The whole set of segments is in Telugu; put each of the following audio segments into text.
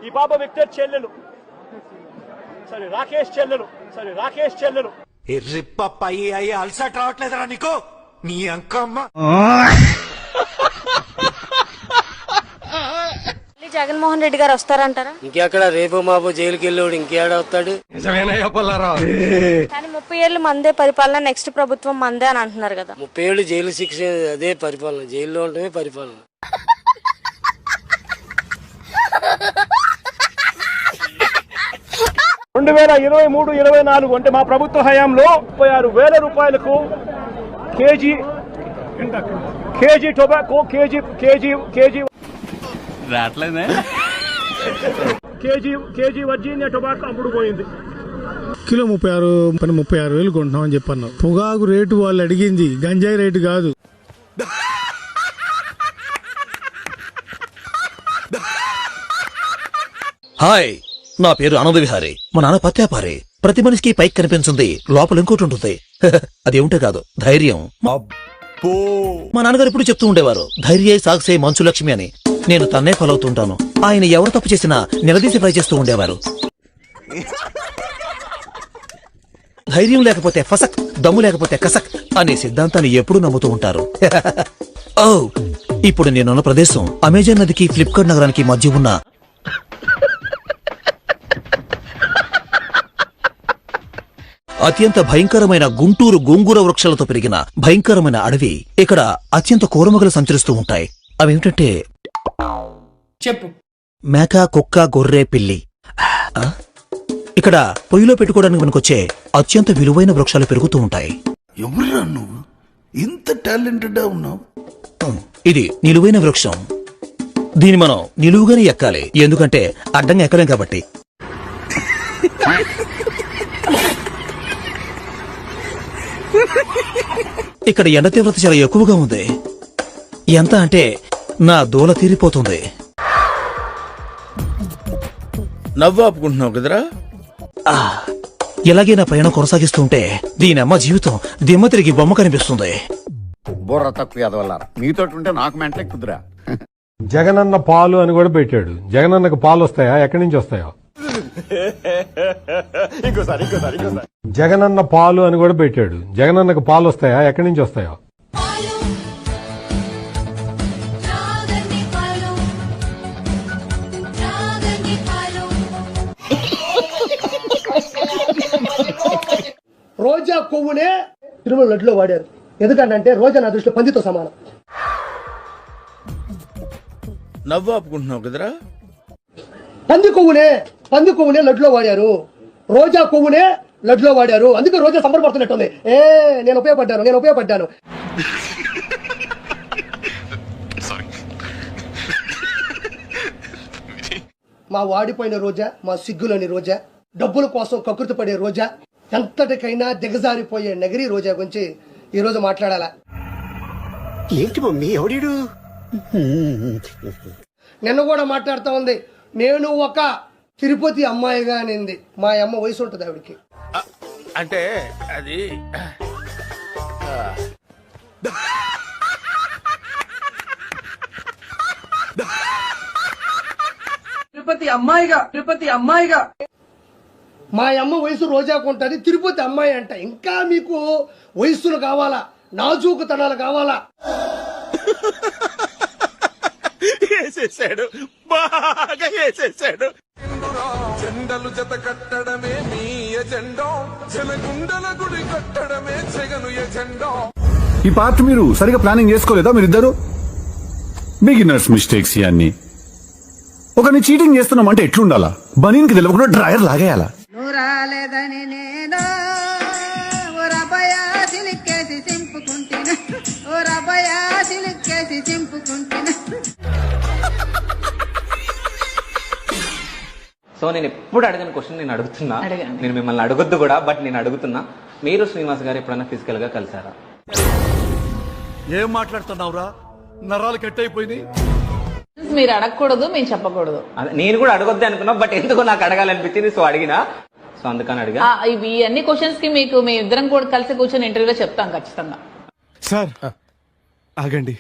ఈ పాప విక్టర్ చెల్లెలు, రాకేష్ చెల్లెలు. అయ్యి అలసట రావట్లేదురా నీకు? నీ అంకమ్మ. జగన్మోహన్ రెడ్డి గారు వస్తారంటారా? ఇంకెక్కడ రేపు మాపు జైలుకి వెళ్ళాడు, ఇంకేడ వస్తాడు? కానీ 30 ఏళ్ళు మందే పరిపాలన, నెక్స్ట్ ప్రభుత్వం మందే అని అంటున్నారు కదా. 30 ఏళ్ళు జైలు శిక్ష, అదే పరిపాలన. జైల్లో ఉండటమే పరిపాలన. 2023-24 అంటే మా ప్రభుత్వ హయాంలో 36,000 రూపాయలకు కేజీ టొబాకో కేజీ రావట్లేదే. కేజీ వర్జీనియా టొబాకో అమ్ముడు పోయింది. కిలో 36,000 కొంటున్నామని చెప్పన్నావు. పొగాకు రేటు వాళ్ళు అడిగింది, గంజాయి రేటు కాదు. హాయ్, నా పేరు ఆనంద విహారీ. మా నాన్న పత్యాపారి. ప్రతి మనిషికి పైకి కనిపించింది లోపల ఇంకోటి ఉంటుంది. అదేమిటో కాదు, ధైర్యం. మా నాన్నగారు ఎప్పుడు చెప్తూ ఉండేవారు, ధైర్యే సాక్షే మంచు లక్ష్మి అని. నేను తన్నే ఫాలో అవుతుంటాను. ఆయన ఎవరు తప్పు చేసినా నిలదీసి ట్రై చేస్తూ ఉండేవారు. ధైర్యం లేకపోతే ఫసక్, దమ్ము లేకపోతే కసక్ అనే సిద్ధాంతాన్ని ఎప్పుడూ నమ్ముతూ ఉంటారు. ఓ, ఇప్పుడు నేనున్న ప్రదేశం అమెజాన్ నదికి ఫ్లిప్కార్ట్ నగరానికి మధ్య ఉన్న అత్యంత భయంకరమైన గుంటూరు గోంగూర వృక్షాలతో పెరిగిన భయంకరమైన అడవి. ఇక్కడ అత్యంత కోరమగలు సంచరిస్తూ ఉంటాయి. అవేమిటంటే చెప్పు. మేక, కుక్క, గొర్రె, పిల్లి. ఇక్కడ పొయ్యిలో పెట్టుకోవడానికి మనకొచ్చే అత్యంత విలువైన వృక్షాలు పెరుగుతూ ఉంటాయి. ఎవరురా నువ్వు? ఇంత టాలెంటెడ్ ఉన్నావు. ఇది నిలువైన వృక్షం. దీన్ని మనం నిలువుగానే ఎక్కాలి, ఎందుకంటే అడ్డంగా ఎక్కలేం కాబట్టి. ఇక్కడ ఎండ తీవ్రత చాలా ఎక్కువగా ఉంది. ఎంత అంటే నా దూల తీరిపోతుంది. నవ్వు ఆపుకుంటున్నావు కదరా? ఇలాగే నా ప్రయాణం కొనసాగిస్తుంటే దీని అమ్మ జీవితం దిమ్మ తిరిగి బొమ్మ కనిపిస్తుంది. బుర్ర తక్కువ ఎదవల్లారా, మీతో ఉంటే నాకు మెంటలే కుదురా. జగనన్న పాలు అని కూడా పెట్టాడు. జగనన్నకు పాలు వస్తాయా? ఎక్కడి నుంచి వస్తాయో? జగనన్న పాలు అని కూడా పెట్టాడు. జగనన్నకు పాలు వస్తాయా? ఎక్కడి నుంచి వస్తాయో? రోజా కొవ్వునే తిరుమల లడ్డులో వాడారు. ఎందుకంటే రోజా నా దృష్టిలో పందితో సమానం. నవ్వు ఆపుకుంటున్నావు కదరా? పంది కొవ్వునే లడ్డులో వాడారు. రోజా కొవ్వునే లడ్డులో వాడారు. అందుకే రోజా సంబరపడుతున్నట్టుంది. నేను ఉపయోగపడ్డాను. మా వాడిపోయిన రోజా, మా సిగ్గులని రోజా, డబ్బుల కోసం కకృతి పడే రోజా, ఎంతటికైనా దిగజారిపోయే నగరి రోజా గురించి ఈ రోజు మాట్లాడాలా. ఏంటి మమ్మీ ఎవడీడు? నిన్న కూడా మాట్లాడుతూ ఉంది. నేను ఒక తిరుపతి అమ్మాయిగా అనింది. మా అమ్మ వయసు ఉంటుంది ఆవిడికి. అంటే అది తిరుపతి అమ్మాయిగా మా అమ్మ వయసు రోజాకు ఉంటుంది, తిరుపతి అమ్మాయి అంట. ఇంకా మీకు వయస్సులు కావాలా, నాజూకుతనాలు కావాలా? బాగా వేసేసాడు. జెండలు జత కట్టడమే మీ ఎజెండా, జనగుండల గుడి కట్టడమే జగను ఎజెండా. ఈ పార్ట్ మీరు సరిగా ప్లానింగ్ చేసుకోలేదా? మీరిద్దరు బిగినర్స్ మిస్టేక్స్ ఇవన్నీ. ఒకరిని చీటింగ్ చేస్తున్నామంటే ఎట్లుండాలా? బనీన్కి తెలియకుండా డ్రైయర్ లాగేయాలా? రాలేదని నేను సింపుకుంటున్నా. సో నేను ఎప్పుడు అడగని క్వశ్చన్ నేను అడుగుతున్నా. నేను మిమ్మల్ని అడగొద్దు కూడా, బట్ నేను అడుగుతున్నా. మీరు శ్రీనివాస్ గారు ఎప్పుడైనా ఫిజికల్ గా కలిసారా? ఏం మాట్లాడుతున్నావురా? నరాలు కట్ అయిపోయింది. మీరు అడగకూడదు, మేము చెప్పకూడదు. నేను కూడా అడగొద్దు అనుకున్నా, బట్ ఎందుకో నాకు అడగాలనిపించింది, సో అడిగినా. సో అందుకని అడిగా. ఇవి అన్ని క్వశ్చన్స్ కి మీకు మీ ఇద్దరం కూడా కలిసి కూర్చొని ఇంటర్వ్యూలో చెప్తాం ఖచ్చితంగా. సార్ ఆగండి,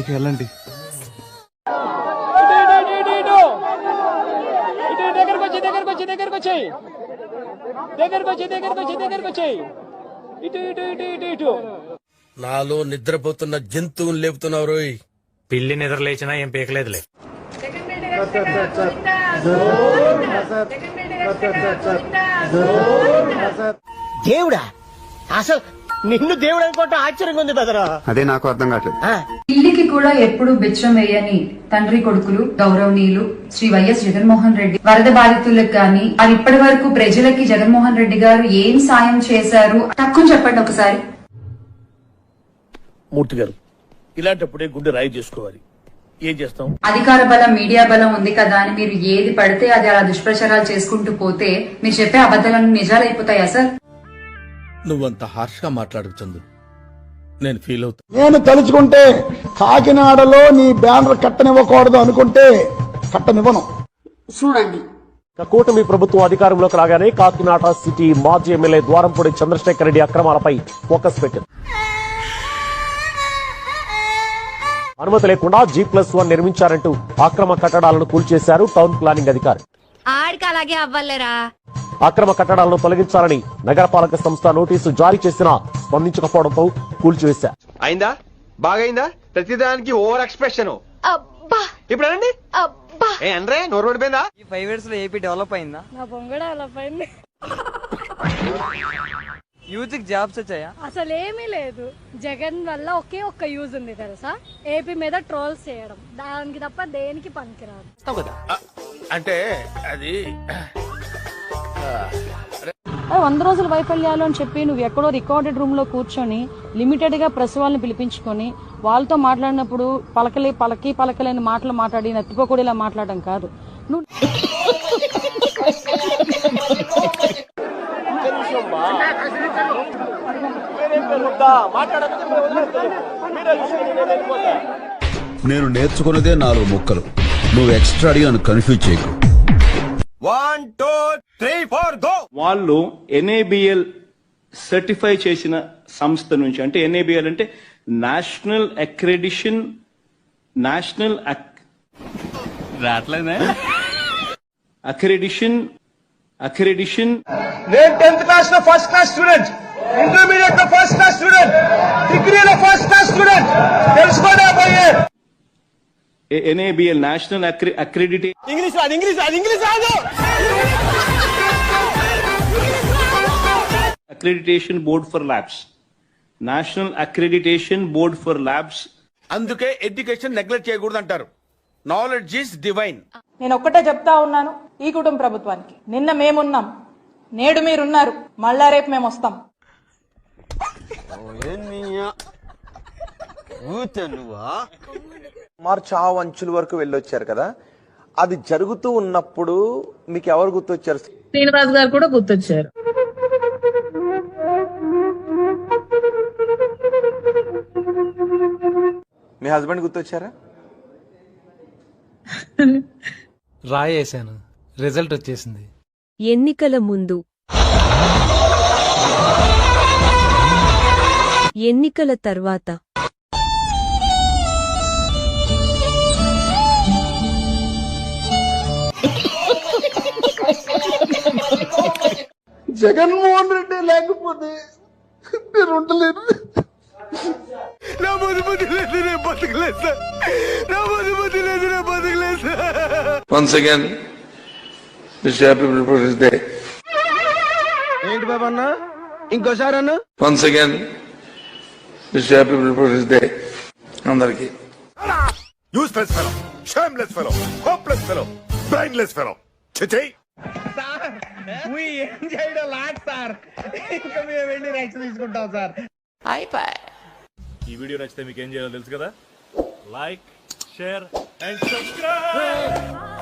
ఇక వెళ్ళండి. వచ్చేయి, దగ్గరకు వచ్చేయి. ఇటు ఇటు ఇటు ఇటు ఇటు. నాలో నిద్రపోతున్న జంతువుని లేపుతున్నావు రోయ్. పిల్లి నిద్ర లేచినా ఏం పీకలేదులే. దేవుడా, అసలు నిన్ను దేవుడు అనుకోవటం ఆశ్చర్యంగా ఉంది బెదరా. అదే నాకు అర్థం కావట్లేదు. ఇల్లికి కూడా ఎప్పుడు బిచ్చం వేయని తండ్రి కొడుకులు గౌరవనీయులు శ్రీ వైఎస్ జగన్మోహన్ రెడ్డి వరద బాధితులకు గాని అది ఇప్పటి వరకు ప్రజలకి జగన్మోహన్ రెడ్డి గారు ఏం సాయం చేశారు తక్కువ చెప్పండి ఒకసారి. మూర్తి గారు, ఇలాంటప్పుడే గుండె రాయి చేసుకోవాలి. ఏం చేస్తాం? అధికార బలం మీడియా బలం ఉంది కదా అని మీరు ఏది పడితే అది అలా దుష్ప్రచారాలు చేసుకుంటూ పోతే మీరు చెప్పే అబద్ధాలను నిజాలు అయిపోతాయా సార్? నువ్వంత హార్ష్ గా మాట్లాడకు చందు, నేను ఫీల్ అవుతా. నేను తలుచుకుంటే కాకినాడలో నీ బ్యానర్ కట్టనివ్వకూడదు అనుకుంటే కట్టనివ్వను. చూడండి, కూటమి ప్రభుత్వం అధికారంలోకి రాగానే కాకినాడ సిటీ మాజీ ఎమ్మెల్యే ద్వారంపూడి చంద్రశేఖర్ రెడ్డి అక్రమాలపై ఫోకస్ పెట్టింది. అనుమతి లేకుండా G+1 నిర్మించారంటూ అక్రమ కట్టడాలను కూల్చేశారు టౌన్ ప్లానింగ్ అధికారి. ఆడికి అలాగే అవ్వలేరా? అక్రమ కట్టడాలను తొలగించాలని నగరపాలక సంస్థ నోటీసు జారీ చేసినా స్పందించకపోవడంతో కూల్చివేశారు. అయిందా? బాగైందా? ప్రతిదానికి ఓవర్ ఎక్స్ప్రెషన్. ఇప్పుడు అనండి. అంటే నోరు పడిపోయిందా? ఈ 5 years లో ఏపీ డెవలప్ అయిందా? నా బొంగ డెవలప్ అయింది. యూత్ కి జాబ్స్ వచ్చాయా? అసలు ఏమీ లేదు. జగన్ వల్ల ఒకే ఒక్క యూజ్ ఉంది తెలుసా, ఏపీ మీద ట్రోల్స్ చేయడం. దానికి తప్ప దేనికి పనికిరాదు. అంటే అది 100 రోజుల వైఫల్యాలు అని చెప్పి నువ్వు ఎక్కడో రికార్డెడ్ రూమ్ లో కూర్చొని లిమిటెడ్ గా ప్రెస్ వాళ్ళని పిలిపించుకొని వాళ్ళతో మాట్లాడినప్పుడు పలకలేని మాటలు మాట్లాడి నత్తిపోకూడేలా మాట్లాడడం కాదు. నువ్వు నేను నేర్చుకున్నదే 4 ముక్కలు. నువ్వు ఎక్స్ట్రా అడిగాను, కన్ఫ్యూజ్ చేయకు. 1 2 3 4 గో. వాళ్ళు NABL సర్టిఫై చేసిన సంస్థ నుంచి, అంటే NABL అంటే నేషనల్ అక్రెడిషన్ నేను 10th క్లాస్ లో ఫస్ట్ క్లాస్ స్టూడెంట్, ఇంటర్మీడియట్ లో ఫస్ట్ క్లాస్ స్టూడెంట్, డిగ్రీలో ఫస్ట్ క్లాస్ స్టూడెంట్. తెలుసుకోదా పోయే NABL నేషనల్ అక్రెడిటేషన్. ఇంగ్లీష్ రాదు. Accreditation board for labs, national accreditation board for labs. అందుకే ఎడ్యుకేషన్ నెగ్లెక్ట్ చేయకూడదు అంటారు. Knowledge is divine. నేను ఒక్కటే చెప్తా ఉన్నాను ఈ కుటుంబ ప్రభుత్వానికి, నిన్న మేమున్నాం, నేడు మీరున్నారు, మళ్ళా రేపు మేము వస్తాం. చావు అంచుల వరకు వెళ్ళొచ్చారు కదా, అది జరుగుతూ ఉన్నప్పుడు మీకు ఎవరు గుర్తొచ్చారు? శ్రీనివాస్ గారు కూడా గుర్తొచ్చారు. మీ హస్బెండ్ గుర్తొచ్చారా? రాయేశాను, రిజల్ట్ వచ్చేసింది. ఎన్నికల ముందు, ఎన్నికల తర్వాత జగన్మోహన్ రెడ్డి లేకపోతే నేను ఉండలేను. నా బతుబతి లేదు, నేను బతకలేదు సార్. నా బతుబతి లేదు, నేను బతకలేదు sir. Once again mister happy republic day. ఏంటి బాబా అన్న, ఇంకోసారి అన్న. Once again mister happy republic day అందరికి. Useless fellow, shameless fellow, hopeless fellow, brainless fellow. చిచి ఏం చేయడం లాట్ సార్, ఇంకా మేము వెళ్ళి యాక్షన్ తీసుకుంటాం సార్. ఈ వీడియో నచ్చితే మీకు ఏం చేయాలో తెలుసు కదా. Like, share and subscribe.